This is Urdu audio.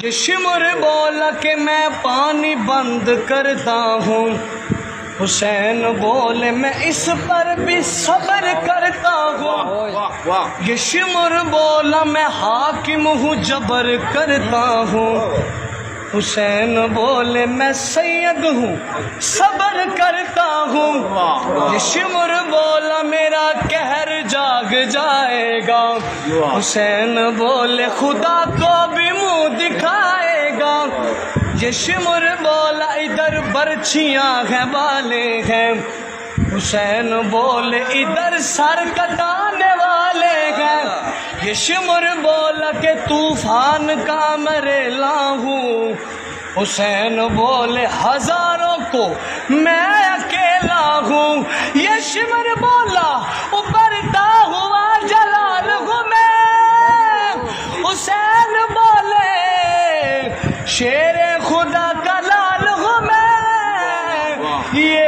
یہ شمر بولا کہ میں پانی بند کرتا ہوں، حسین بولے میں اس پر بھی صبر کرتا ہوں، یہ شمر بولا میں حاکم ہوں جبر کرتا ہوں، حسین بولے میں سید ہوں صبر کرتا ہوں، یہ شمر بولا میرا قہر جاگ جائے گا، حسین بولے خدا کو بھی منہ دکھائے گا، یہ شمر بولا ادھر برچھیاں ہیں والے ہیں، حسین بولے ادھر سر کٹانے والے ہیں، یہ شمر بولا کہ طوفان کا مریلا ہوں، حسین بولے ہزاروں کو میں اکیلا ہوں، یہ شمر بولا ابھرتا ہوا جلال ہوں میں، حسین بولے شیر خدا کا لال ہوں میں، یہ